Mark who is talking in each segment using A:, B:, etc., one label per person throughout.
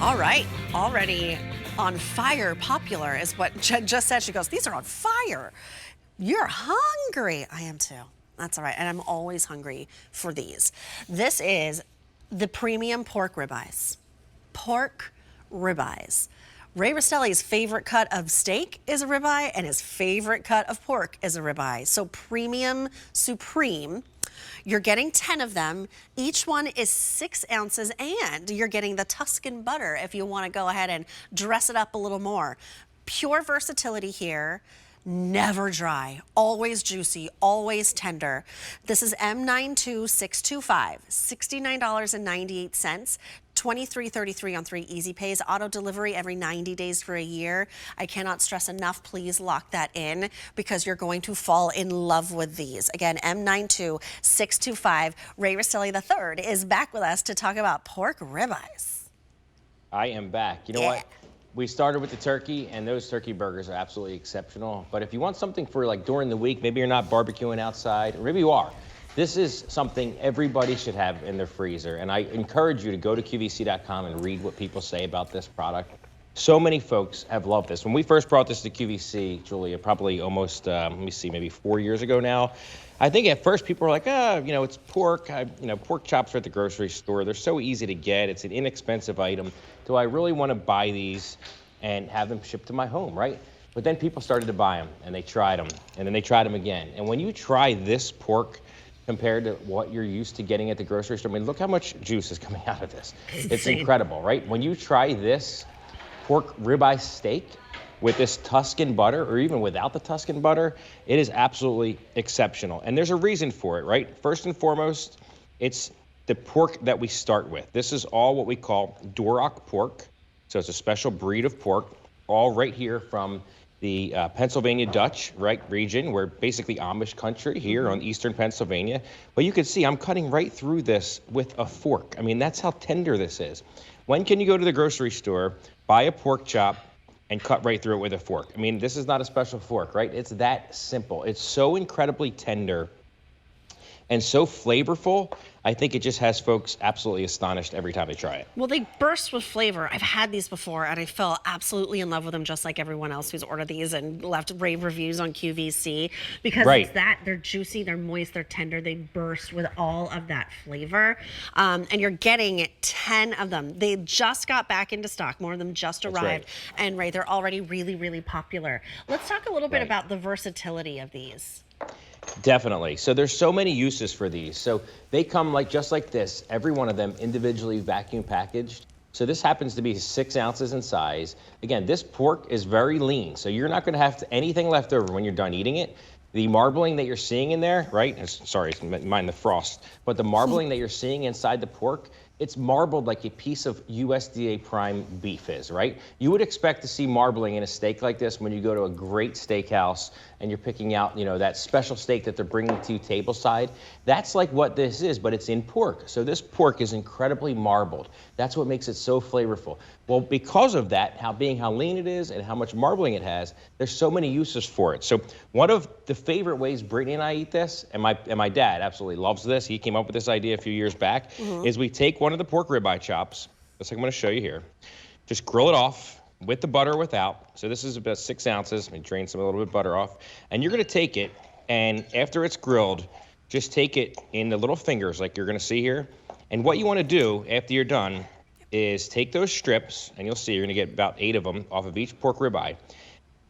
A: All right, already on fire popular is what Jen just said. She goes, these are on fire. You're hungry. I am too. That's all right. And I'm always hungry for these. This is the premium pork ribeyes. Pork ribeyes. Ray Rastelli's favorite cut of steak is a ribeye, and his favorite cut of pork is a ribeye. So premium, supreme. You're getting 10 of them. Each one is 6 ounces, and you're getting the Tuscan butter if you want to go ahead and dress it up a little more. Pure versatility here. Never dry, always juicy, always tender. This is M92625, $69.98. $23.33 on 3 easy pays, auto delivery every 90 days for a year. I cannot stress enough, please lock that in because you're going to fall in love with these. Again, M92625. Ray Rastelli III is back with us to talk about pork ribeyes.
B: I am back. You know what? We started with the turkey, and those turkey burgers are absolutely exceptional. But if you want something for like during the week, maybe you're not barbecuing outside, or maybe you are. This is something everybody should have in their freezer. And I encourage you to go to QVC.com and read what people say about this product. So many folks have loved this. When we first brought this to QVC, Julia, probably almost, let me see, maybe 4 years ago now, I think at first people were like, it's pork. Pork chops are at the grocery store. They're so easy to get. It's an inexpensive item. Do I really want to buy these and have them shipped to my home, right? But then people started to buy them, and they tried them, and then they tried them again. And when you try this pork compared to what you're used to getting at the grocery store, I mean, look how much juice is coming out of this. It's incredible, right? When you try this pork ribeye steak with this Tuscan butter, or even without the Tuscan butter, it is absolutely exceptional. And there's a reason for it, right? First and foremost, it's the pork that we start with. This is all what we call Duroc pork. So it's a special breed of pork, all right here from the Pennsylvania Dutch region. We're basically Amish country here on eastern Pennsylvania. But you can see I'm cutting right through this with a fork. I mean, that's how tender this is. When can you go to the grocery store, buy a pork chop, and cut right through it with a fork? I mean, this is not a special fork, right? It's that simple. It's so incredibly tender and so flavorful. I think it just has folks absolutely astonished every time they try it.
A: Well, they burst with flavor. I've had these before, and I fell absolutely in love with them, just like everyone else who's ordered these and left rave reviews on QVC, because it's that they're juicy, they're moist, they're tender, they burst with all of that flavor, and you're getting 10 of them. They just got back into stock. More of them just arrived, and they're already really, really popular. Let's talk a little bit about the versatility of these.
B: Definitely. So there's so many uses for these. So they come just like this, every one of them individually vacuum packaged. So this happens to be 6 ounces in size. Again, this pork is very lean, so you're not going to have anything left over when you're done eating it. The marbling that you're seeing in there, right? Sorry, mind the frost. But the marbling that you're seeing inside the pork, it's marbled like a piece of USDA prime beef is, right? You would expect to see marbling in a steak like this when you go to a great steakhouse and you're picking out, that special steak that they're bringing to you tableside. That's like what this is, but it's in pork. So this pork is incredibly marbled. That's what makes it so flavorful. Well, because of that, how lean it is and how much marbling it has, there's so many uses for it. So one of the favorite ways Brittany and I eat this, and my dad absolutely loves this, he came up with this idea a few years back, is we take one of the pork ribeye chops, just like I'm going to show you here, just grill it off with the butter or without. So this is about 6 ounces. Let me drain a little bit of butter off. And you're going to take it, and after it's grilled, just take it in the little fingers like you're going to see here. And what you want to do after you're done is take those strips, and you'll see you're going to get about 8 of them off of each pork ribeye.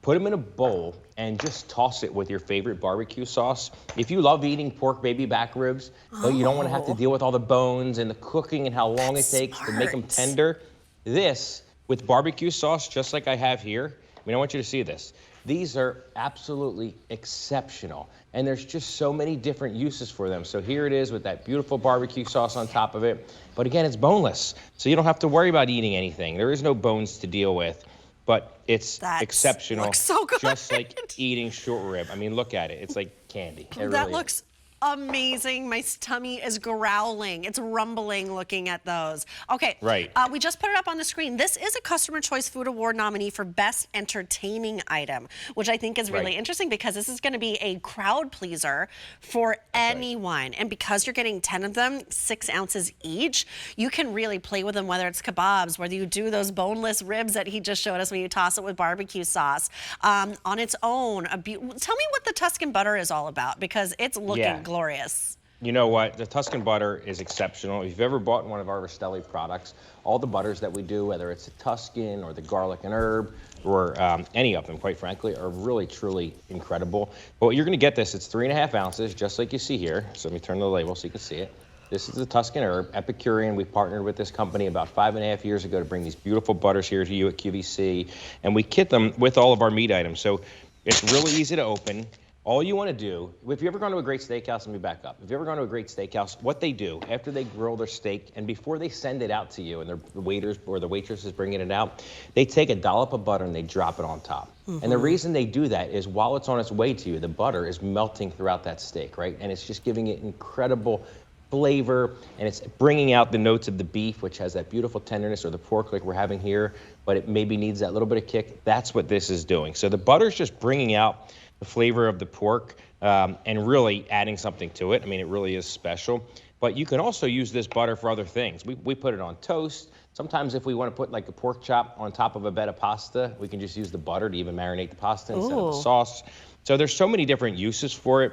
B: Put them in a bowl and just toss it with your favorite barbecue sauce. If you love eating pork baby back ribs, but you don't want to have to deal with all the bones and the cooking and how long it takes to make them tender, this with barbecue sauce, just like I have here, I want you to see this. These are absolutely exceptional, and there's just so many different uses for them. So here it is with that beautiful barbecue sauce on top of it. But again, it's boneless, so you don't have to worry about eating anything. There is no bones to deal with. But it's exceptional,
A: looks so good.
B: Just like eating short rib. I mean, look at it. It's like candy.
A: That looks amazing. My tummy is growling. It's rumbling looking at those. Okay.
B: Right.
A: We just put it up on the screen. This is a Customer Choice Food Award nominee for Best Entertaining Item, which I think is really interesting because this is going to be a crowd pleaser for anyone. And because you're getting 10 of them, 6 ounces each, you can really play with them, whether it's kebabs, whether you do those boneless ribs that he just showed us when you toss it with barbecue sauce. On its own, tell me what the Tuscan butter is all about, because it's looking glorious.
B: You know what? The Tuscan butter is exceptional. If you've ever bought one of our Rastelli products, all the butters that we do, whether it's the Tuscan or the garlic and herb or any of them, quite frankly, are really, truly incredible. But you're going to get this. It's 3.5 ounces, just like you see here. So let me turn the label so you can see it. This is the Tuscan herb, Epicurean. We partnered with this company about 5.5 years ago to bring these beautiful butters here to you at QVC. And we kit them with all of our meat items. So it's really easy to open. All you want to do, if you ever gone to a great steakhouse, let me back up. If you ever gone to a great steakhouse, what they do after they grill their steak and before they send it out to you and the waiters or the waitress is bringing it out, they take a dollop of butter and they drop it on top. And the reason they do that is while it's on its way to you, the butter is melting throughout that steak, right? And it's just giving it incredible flavor, and it's bringing out the notes of the beef, which has that beautiful tenderness, or the pork like we're having here, but it maybe needs that little bit of kick. That's what this is doing. So the butter's just bringing out the flavor of the pork and really adding something to it. I mean, it really is special. But you can also use this butter for other things. We put it on toast. Sometimes if we want to put like a pork chop on top of a bed of pasta, we can just use the butter to even marinate the pasta instead of the sauce. So there's so many different uses for it.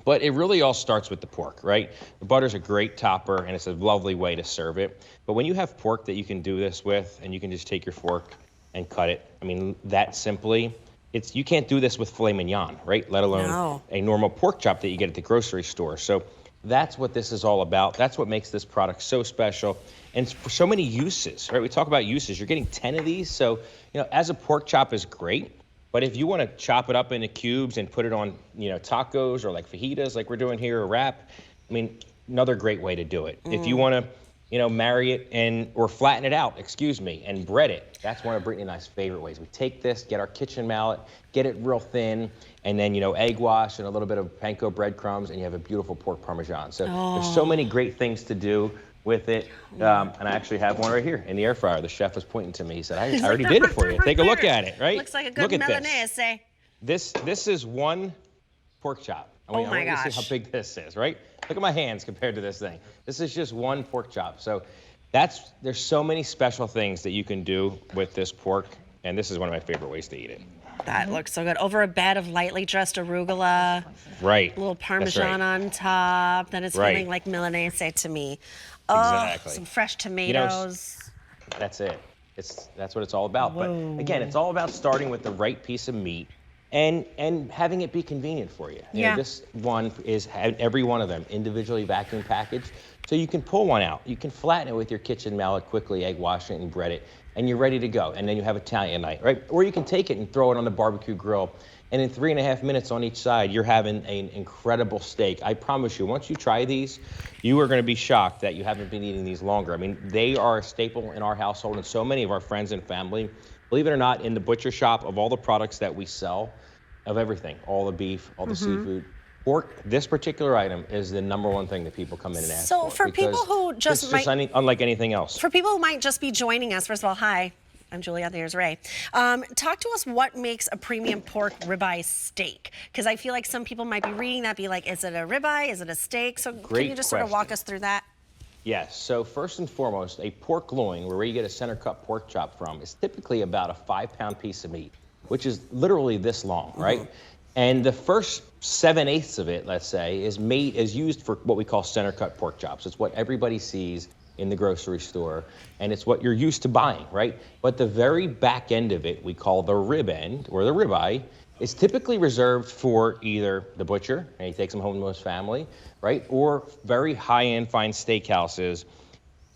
B: But it really all starts with the pork, right? The butter's a great topper, and it's a lovely way to serve it. But when you have pork that you can do this with, and you can just take your fork and cut it, I mean, that simply, you can't do this with filet mignon, right? Let alone a normal pork chop that you get at the grocery store. So that's what this is all about. That's what makes this product so special. And for so many uses, right? We talk about uses. You're getting 10 of these. So, you know, as a pork chop is great. But if you want to chop it up into cubes and put it on, you know, tacos or like fajitas like we're doing here, or wrap, I mean, another great way to do it. If you want to, you know, marry it or flatten it out, and bread it, that's one of Brittany and I's favorite ways. We take this, get our kitchen mallet, get it real thin, and then, you know, egg wash and a little bit of panko breadcrumbs, and you have a beautiful pork parmesan. So there's so many great things to do with it. And I actually have one right here in the air fryer. The chef was pointing to me. He said, I already did it for you. Take a look at it, right?
A: Looks like a good Milanese.
B: This is one pork chop. I want you to see how big this is, right? Look at my hands compared to this thing. This is just one pork chop. So there's so many special things that you can do with this pork, and this is one of my favorite ways to eat it.
A: That looks so good. Over a bed of lightly dressed arugula.
B: Right.
A: A little Parmesan on top. Then it's feeling like Milanese to me.
B: Exactly.
A: Some fresh tomatoes.
B: You know, that's it. That's what it's all about. But again, it's all about starting with the right piece of meat and having it be convenient for you. You know, this one is every one of them individually vacuum packaged. So you can pull one out. You can flatten it with your kitchen mallet quickly, egg wash it and bread it, and you're ready to go. And then you have Italian night, right? Or you can take it and throw it on the barbecue grill. And in 3.5 minutes on each side, you're having an incredible steak. I promise you, once you try these, you are going to be shocked that you haven't been eating these longer. I mean, they are a staple in our household and so many of our friends and family. Believe it or not, in the butcher shop, of all the products that we sell, of everything, all the beef, all the seafood, pork, this particular item is the #1 thing that people come in and ask for.
A: So for people who just
B: unlike anything else.
A: For people who might just be joining us, first of all, hi. I'm Julia, there's Ray. Talk to us what makes a premium pork ribeye steak. Because I feel like some people might be reading that, be like, is it a ribeye? Is it a steak? So can you just sort of walk us through that?
B: Yes, so first and foremost, a pork loin, where you get a center cut pork chop from, is typically about a 5-pound piece of meat, which is literally this long, right? And the first 7/8 of it, let's say, is used for what we call center cut pork chops. It's what everybody sees in the grocery store, and it's what you're used to buying, right? But the very back end of it, we call the rib end, or the ribeye, is typically reserved for either the butcher, and he takes them home to his family, right? Or very high-end fine steakhouses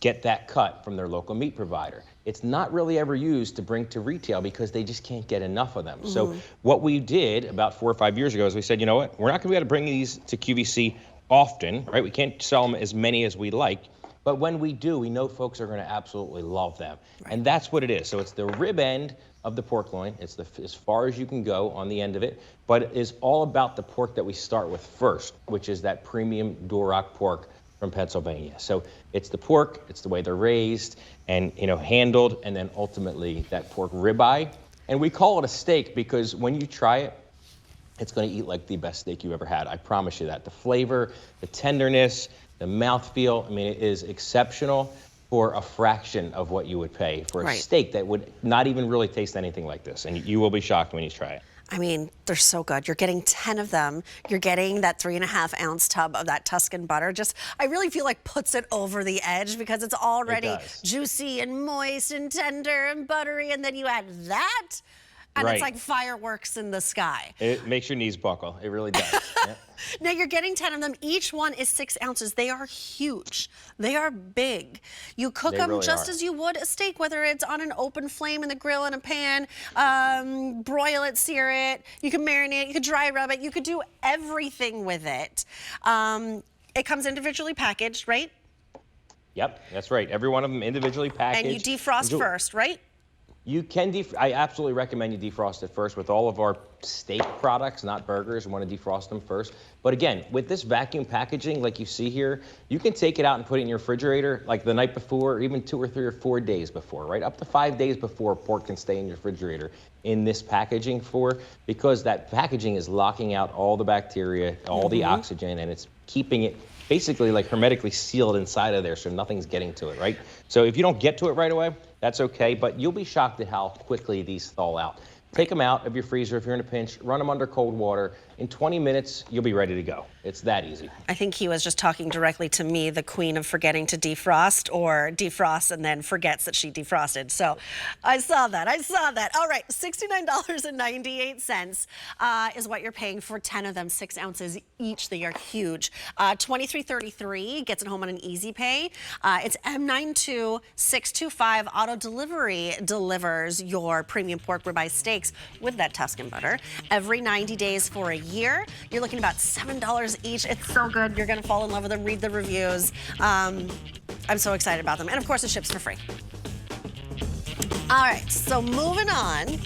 B: get that cut from their local meat provider. It's not really ever used to bring to retail because they just can't get enough of them. So what we did about 4 or 5 years ago is we said, you know what? We're not gonna be able to bring these to QVC often, right? We can't sell them as many as we'd like. But when we do, we know folks are going to absolutely love them. And that's what it is. So it's the rib end of the pork loin. It's as far as you can go on the end of it. But it is all about the pork that we start with first, which is that premium Duroc pork from Pennsylvania. So it's the pork, it's the way they're raised and handled, and then ultimately that pork ribeye. And we call it a steak because when you try it, it's going to eat like the best steak you've ever had. I promise you that. The flavor, the tenderness, the mouthfeel, I mean, it is exceptional for a fraction of what you would pay for a steak that would not even really taste anything like this. And you will be shocked when you try it.
A: I mean, they're so good. You're getting 10 of them. You're getting that 3.5 ounce tub of that Tuscan butter. Just, I really feel like puts it over the edge because it's already juicy and moist and tender and buttery. And then you add that, and it's like fireworks in the sky.
B: It makes your knees buckle. It really does. Yep.
A: Now you're getting 10 of them. Each one is 6 ounces. They are huge. They are big. You cook them just as you would a steak, whether it's on an open flame in the grill in a pan, broil it, sear it. You can marinate it. You could dry rub it. You could do everything with it. It comes individually packaged, right?
B: Yep, that's right. Every one of them individually packaged.
A: And you defrost first, right?
B: You can I absolutely recommend you defrost it first with all of our steak products, not burgers. You want to defrost them first. But again, with this vacuum packaging, like you see here, you can take it out and put it in your refrigerator like the night before, or even 2 or 3 or 4 days before, right? Up to 5 days before pork can stay in your refrigerator in this packaging because that packaging is locking out all the bacteria, all the oxygen, and it's keeping it basically like hermetically sealed inside of there so nothing's getting to it, right? So if you don't get to it right away, that's okay, but you'll be shocked at how quickly these thaw out. Take them out of your freezer if you're in a pinch, run them under cold water. In 20 minutes, you'll be ready to go. It's that easy.
A: I think he was just talking directly to me, the queen of forgetting to defrost, or defrosts and then forgets that she defrosted. So I saw that. All right, $69.98 is what you're paying for 10 of them, 6 ounces each. They are huge. $23.33 gets it home on an easy pay. It's M92625. Auto delivery delivers your premium pork ribeye steaks with that Tuscan butter every 90 days for a year. You're looking about $7 each. It's so good. You're going to fall in love with them. Read the reviews. I'm so excited about them. And of course, it ships for free. All right, so moving on.